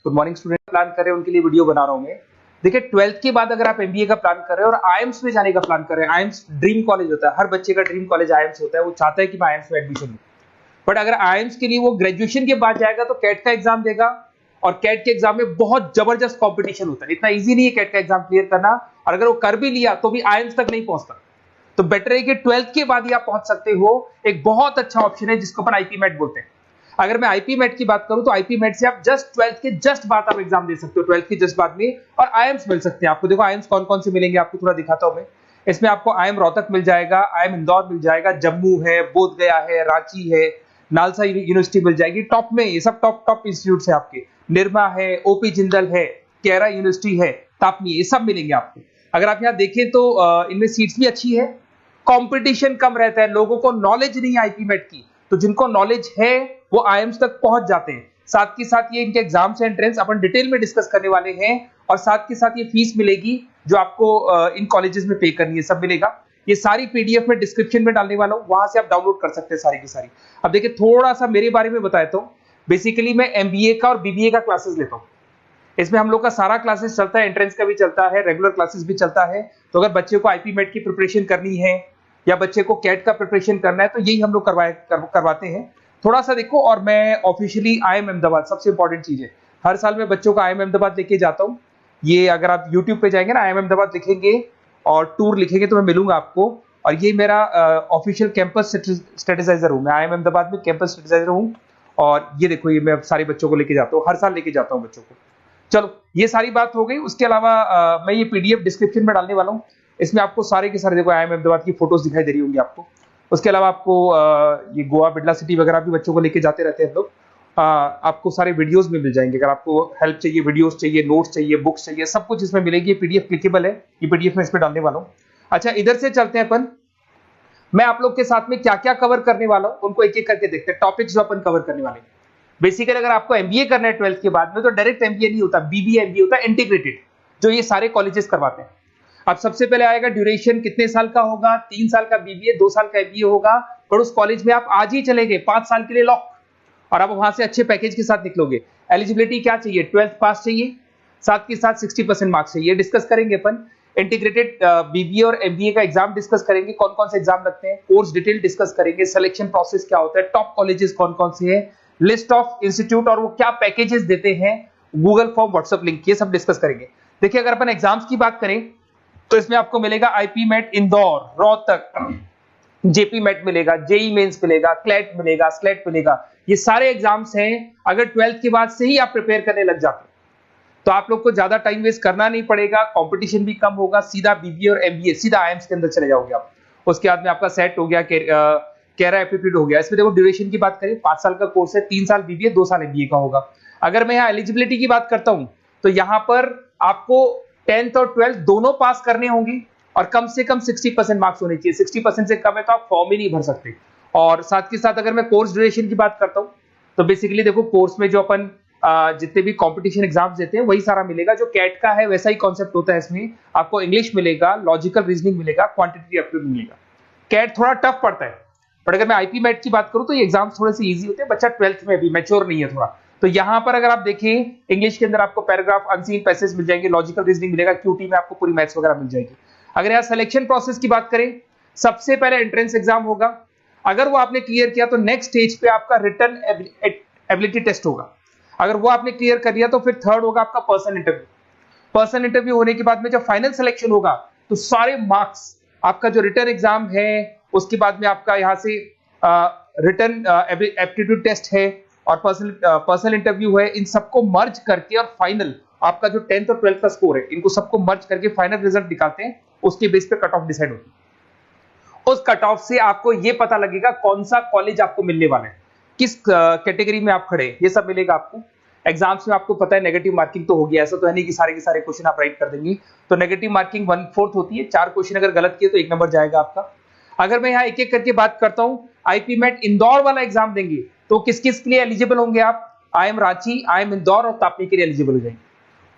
Good morning student, plan कर रहे हैं उनके लिए वीडियो बना रहा हूं मैं। देखिए 12th के बाद अगर आप एमबीए का प्लान कर रहे हैं और आईएम्स में जाने का प्लान कर रहे हैं, आईएम्स ड्रीम कॉलेज होता है, हर बच्चे का ड्रीम कॉलेज आईएम्स होता है, वो चाहता है कि मैं आईएम्स में एडमिशन लूं। बट अगर आईएम्स के लिए वो ग्रेजुएशन के बाद जाएगा तो कैट का एग्जाम देगा, और कैट के एग्जाम में बहुत जबरदस्त कॉम्पिटिशन होता है, इतना ईजी नहीं है कैट का एग्जाम क्लियर करना, और अगर वो कर भी लिया तो भी आईएम्स तक नहीं पहुंचता। तो बेटर है कि 12th के बाद ही आप पहुंच सकते हो। एक बहुत अच्छा ऑप्शन है जिसको अपन आईपी मेट बोलते हैं। अगर मैं आईपी मेट की बात करूं तो आईपी मेट से आप जस्ट 12th के जस्ट बाद आप एग्जाम दे सकते हो, 12th के जस्ट बाद में, और आईएम्स मिल सकते हैं आपको। देखो आईएम्स कौन कौन से मिलेंगे आपको थोड़ा दिखाता हूं मैं। इसमें आपको आईएम रोहतक मिल जाएगा, आईएम इंदौर मिल जाएगा, जम्मू है, बोधगया है, रांची है, नालसा यूनिवर्सिटी मिल जाएगी। टॉप में ये सब टॉप इंस्टीट्यूट है आपके, निरमा है, ओपी जिंदल है, केरा यूनिवर्सिटी है, तापनी, ये सब मिलेंगे आपको। अगर आप यहाँ देखें तो इनमें सीट्स भी अच्छी है, कंपटीशन कम रहता है, लोगों को नॉलेज नहीं है आईपी मेट की, तो जिनको नॉलेज है वो आईएम्स तक पहुंच जाते हैं। साथ के साथ ये इनके एग्जाम से एंट्रेंस अपन डिटेल में डिस्कस करने वाले हैं, और साथ के साथ ये फीस मिलेगी जो आपको इन कॉलेजेस में पे करनी है, सब मिलेगा। ये सारी पीडीएफ में डिस्क्रिप्शन में डालने वाला हूं, वहां से आप डाउनलोड कर सकते हैं सारी की सारी। अब देखिए थोड़ा सा मेरे बारे में बताता हूं। बेसिकली मैं एमबीए का और बीबीए का क्लासेस लेता हूं। इसमें हम लोग का सारा क्लासेस चलता है, एंट्रेंस का भी चलता है, रेगुलर क्लासेस भी चलता है। तो अगर बच्चे को आईपी मेट की प्रिपरेशन करनी है या बच्चे को कैट का प्रिपरेशन करना है तो यही हम लोग करवाते हैं। थोड़ा सा देखो, और मैं ऑफिशियली आईएम अहमदाबाद, सबसे इंपॉर्टेंट चीज है, हर साल मैं बच्चों को आईएम अहमदाबाद लेके जाता हूँ। ये अगर आप यूट्यूब पे जाएंगे ना, आईएम अहमदाबाद लिखेंगे और टूर लिखेंगे तो मैं मिलूंगा आपको। और ये मेरा ऑफिशियल कैंपस स्ट्रेटेजाइजर हूँ, मैं आईएम अहमदाबाद में कैंपस स्ट्रेटेजाइजर हूँ। और ये देखो, ये मैं सारे बच्चों को लेके जाता हूँ, हर साल लेके जाता हूँ बच्चों को। चलो ये सारी बात हो गई। उसके अलावा मैं ये पीडीएफ डिस्क्रिप्शन में डालने वाला हूँ। इसमें आपको सारे के सारे, देखो आईएम अहमदाबाद की फोटोज दिखाई दे रही होंगी आपको। उसके अलावा आपको ये गोवा, बिरला सिटी वगैरह भी बच्चों को लेके जाते रहते हैं हम लोग। आपको सारे वीडियोस में मिल जाएंगे। अगर आपको हेल्प चाहिए, वीडियोस चाहिए, नोट्स चाहिए, बुक्स चाहिए, सब कुछ इसमें मिलेगी। ये पीडीएफ क्लिकेबल है, ये पीडीएफ में इसमें डालने वाला हूँ। अच्छा इधर से चलते हैं अपन, मैं आप लोग के साथ में क्या क्या कवर करने वाला हूँ उनको एक एक करके देखते हैं। टॉपिक्स जो अपन कवर करने वाले हैं, बेसिकली अगर आपको एमबीए करना है 12th के बाद में तो डायरेक्ट एमबीए नहीं होता, बीबीए एमबीए होता है, इंटीग्रेटेड, जो ये सारे कॉलेजेस करवाते हैं। अब सबसे पहले आएगा ड्यूरेशन, कितने साल का होगा, 3 साल का बीबीए, 2 साल का एमबीए होगा। और उस कॉलेज में आप आज ही चले गए 5 साल के लिए लॉक, और आप वहां से अच्छे पैकेज के साथ निकलोगे। एलिजिबिलिटी क्या चाहिए, 12th पास चाहिए, साथ के साथ 60% मार्क्स चाहिए। डिस्कस करेंगे अपन इंटीग्रेटेड बीबीए और एमबीए का एग्जाम डिस्कस करेंगे, कौन कौन से एग्जाम लगते हैं, कोर्स डिटेल डिस्कस करेंगे, सिलेक्शन प्रोसेस क्या होता है, टॉप कॉलेजेस कौन कौन से हैं, लिस्ट ऑफ इंस्टीट्यूट और वो क्या पैकेजेस देते हैं, गूगल फॉर्म, व्हाट्सएप लिंक, ये सब डिस्कस करेंगे। देखिए अगर अपन एग्जाम्स की बात करें तो इसमें आपको मिलेगा IPMAT Indore, Rohtak, JIPMAT मिलेगा, जेई मेंस मिलेगा, क्लेट मिलेगा, स्लेट मिलेगा। ये सारे एग्जाम्स हैं। अगर 12th के बाद से ही आप प्रिपेयर करने लग जाते तो आप लोग को ज्यादा टाइम वेस्ट करना नहीं पड़ेगा, कंपटीशन भी कम होगा, सीधा बीबीए और एमबीए सीधा आईएम्स के अंदर चले जाओगे आप। उसके बाद में आपका सेट हो गया, कैरा एप्टीट्यूड हो गया। इसमें देखो ड्यूरेशन की बात करें, 5 साल का कोर्स है, 3 साल बीबीए, 2 साल एमबीए का होगा। अगर मैं यहाँ एलिजिबिलिटी की बात करता हूं तो यहाँ पर आपको 10th और 12th दोनों पास करने होंगे, और कम से कम 60% मार्क्स होने चाहिए। 60% से कम है तो आप फॉर्म ही नहीं भर सकते। और साथ के साथ अगर मैं कोर्स ड्यूरेशन की बात करता हूं तो बेसिकली देखो कोर्स में जो अपन जितने भी कंपटीशन एग्जाम्स देते हैं वही सारा मिलेगा। जो कैट का है वैसा ही कॉन्सेप्ट होता है। इसमें आपको इंग्लिश मिलेगा, लॉजिकल रीजनिंग मिलेगा, क्वांटिटेटिव एप्टीट्यूड मिलेगा। कैट थोड़ा टफ पड़ता है, बट अगर मैं आईपी मेट की बात करूं तो ये एग्जाम्स थोड़े से इजी होते हैं। बच्चा 12th में भी मैच्योर नहीं है थोड़ा, तो यहां पर अगर आप देखें इंग्लिश के अंदर आपको पैराग्राफ, अनसीन पैसेज मिल जाएंगे, लॉजिकल रीजनिंग मिलेगा, क्यूटी में आपको पूरी मैथ्स वगैरह मिल जाएगी। अगर यहाँ सिलेक्शन प्रोसेस की बात करें, सबसे पहले एंट्रेंस एग्जाम होगा। अगर वो आपने क्लियर किया तो नेक्स्ट स्टेज पे आपका रिटन एबिलिटी टेस्ट होगा। अगर वो आपने क्लियर कर लिया तो फिर थर्ड होगा आपका पर्सनल इंटरव्यू। पर्सनल इंटरव्यू होने के बाद में जब फाइनल सिलेक्शन होगा तो सारे मार्क्स, आपका जो रिटन एग्जाम है, उसके बाद में आपका यहाँ से रिटन एप्टीट्यूड टेस्ट है और पर्सनल इंटरव्यू है, इन सबको मर्ज करके और फाइनल आपका जो 10th और 12th का स्कोर है, इनको सबको मर्ज करके फाइनल रिजल्ट निकालते हैं। उसके बेस पे कट ऑफ डिसाइड होती है। उस कट ऑफ से आपको ये पता लगेगा कौन सा कॉलेज आपको मिलने वाला है, किस कैटेगरी में आप खड़े, ये सब मिलेगा आपको। एग्जाम्स में आपको पता है नेगेटिव मार्किंग तो होगी, ऐसा तो है नहीं कि सारे के सारे क्वेश्चन आप राइट कर देंगे। तो नेगेटिव मार्किंग 1/4 होती है, 4 क्वेश्चन अगर गलत किए तो 1 नंबर जाएगा आपका। अगर मैं यहाँ एक एक करके बात करता हूँ, आईपी मेट इंदौर वाला एग्जाम देंगे तो किस किस के लिए एलिजिबल होंगे आप, आईएम रांची, आईएम इंदौर और तापनी के लिए एलिजिबल हो जाएंगे।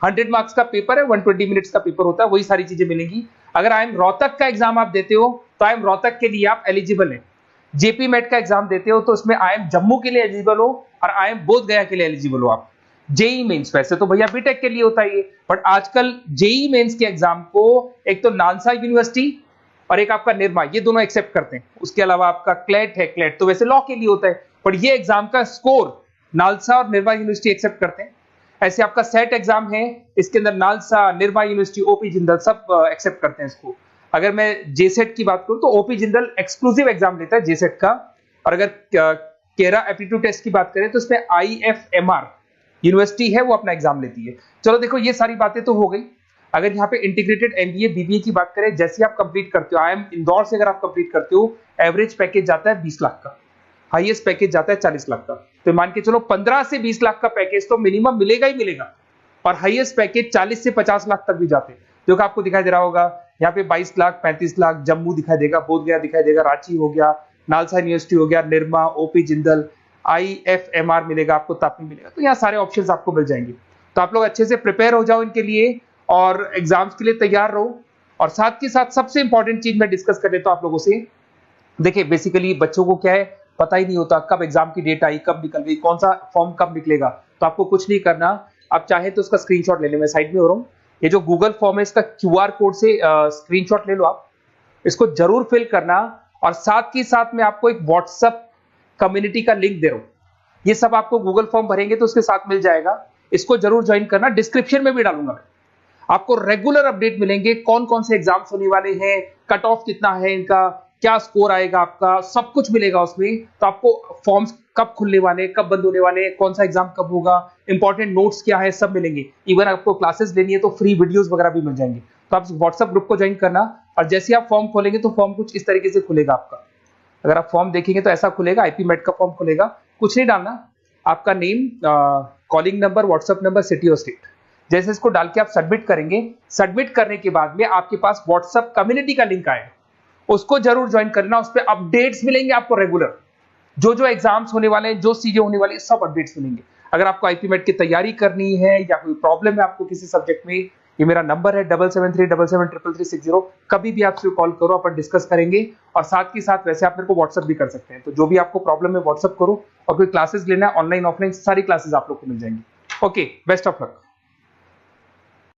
100 मार्क्स का पेपर है, 120 मिनट्स का पेपर होता है, वही सारी चीजें मिलेंगी। अगर आईएम रोहतक का एग्जाम आप देते हो तो आईएम रोहतक के लिए आप एलिजिबल हैं। जेपी मेट का एग्जाम देते हो तो उसमें आईएम जम्मू के लिए एलिजिबल हो और आईएम बोधगया के लिए एलिजिबल हो आप। जेई मेंस वैसे तो भैया बीटेक के लिए होता है ये, बट आजकल जेई मेंस के एग्जाम को एक तो नालसा यूनिवर्सिटी और एक आपका निर्मा, ये दोनों एक्सेप्ट करते हैं। उसके अलावा आपका क्लेट है, क्लेट तो वैसे लॉ के लिए होता है, बट ये एग्जाम का स्कोर नालसा और निर्मा यूनिवर्सिटी एक्सेप्ट करते हैं। ऐसे आपका सेट एग्जाम है, इसके अंदर NALSA, Nirma university, OP Jindal सब एक्सेप्ट करते हैं इसको। अगर मैं जेसेट की बात करूं तो ओपी जिंदल एक्सक्लूसिव एग्जाम लेता है जेसेट का, और अगर केरा एप्टीट्यूड टेस्ट की बात करें तो इसमें आईएफएमआर यूनिवर्सिटी है वो अपना एग्जाम लेती है। चलो देखो ये सारी बातें तो हो गई। अगर यहाँ पे इंटीग्रेटेड एमबीए बीबीए की बात करें, जैसे आप कंप्लीट करते हो, आईएम इंदौर से अगर आप कंप्लीट करते हो, एवरेज पैकेज जाता है 20 लाख का, हाईएस्ट पैकेज जाता है 40 लाख का। तो मान के चलो 15 से 20 लाख का पैकेज तो मिनिमम मिलेगा ही मिलेगा, और हाईएस्ट पैकेज 40 से 50 लाख तक भी जाते हैं, जो कि आपको दिखाई दे रहा होगा यहाँ पे 22 लाख, 35 लाख, जम्मू दिखाई देगा, बोधगया दिखाई देगा, रांची हो गया, नालसा यूनिवर्सिटी हो गया, निर्मा, ओपी जिंदल, आईएफएमआर मिलेगा आपको, तापी मिलेगा। तो यहाँ सारे ऑप्शंस आपको मिल जाएंगे। तो आप लोग अच्छे से प्रिपेयर हो जाओ इनके लिए और एग्जाम्स के लिए तैयार रहो। और साथ के साथ सबसे इंपॉर्टेंट चीज मैं डिस्कस कर लेता हूं आप लोगों से। देखिए बेसिकली बच्चों को क्या है, पता ही नहीं होता कब एग्जाम की डेट आई, कब निकल गई, कौन सा फॉर्म कब निकलेगा। तो आपको कुछ नहीं करना, आप चाहे तो उसका स्क्रीनशॉट ले ले, मैं साइड में हो रहा हूँ, ये जो गूगल फॉर्म है इसका क्यूआर कोड से स्क्रीनशॉट ले लो, आप इसको जरूर फिल करना। और साथ ही साथ मैं आपको एक व्हाट्सएप कम्युनिटी का लिंक दे रहा हूं, ये सब आपको गूगल फॉर्म भरेंगे तो उसके साथ मिल जाएगा, इसको जरूर ज्वाइन करना, डिस्क्रिप्शन में भी डालूंगा मैं। आपको रेगुलर अपडेट मिलेंगे, कौन कौन से एग्जाम्स होने वाले हैं, कट ऑफ कितना है इनका, क्या स्कोर आएगा आपका, सब कुछ मिलेगा उसमें। तो आपको फॉर्म्स कब खुलने वाले, कब बंद होने वाले, कौन सा एग्जाम कब होगा, इंपॉर्टेंट नोट्स क्या है, सब मिलेंगे। इवन आपको क्लासेस लेनी है तो फ्री वीडियोस वगैरह भी मिल जाएंगे। तो आप व्हाट्सएप ग्रुप को ज्वाइन करना, और जैसे आप फॉर्म खोलेंगे तो फॉर्म कुछ इस तरीके से खुलेगा आपका। अगर आप फॉर्म देखेंगे तो ऐसा खुलेगा, आईपी मेट का फॉर्म खुलेगा, कुछ नहीं डालना, आपका name, calling number, WhatsApp number, city और स्टेट, जैसे इसको डाल के आप सबमिट करेंगे। सबमिट करने के बाद में आपके पास व्हाट्सएप कम्युनिटी का लिंक आएगा, उसको जरूर ज्वाइन करना। उस पर अपडेट्स मिलेंगे आपको रेगुलर, जो जो एग्जाम्स होने वाले हैं, जो चीजें होने वाली है, सब अपडेट्स मिलेंगे। अगर आपको आईपी मेट की तैयारी करनी है या कोई प्रॉब्लम है आपको किसी सब्जेक्ट में, ये मेरा नंबर है 7737733360, कभी भी आपसे कॉल करो, अपन डिस्कस करेंगे। और साथ ही साथ वैसे आप मेरे को व्हाट्सएप भी कर सकते हैं, तो जो भी आपको प्रॉब्लम है व्हाट्सएप करो। और कोई क्लासेस लेना है ऑनलाइन ऑफलाइन, सारी क्लासेस आप लोग को मिल जाएंगी। Okay, best of luck.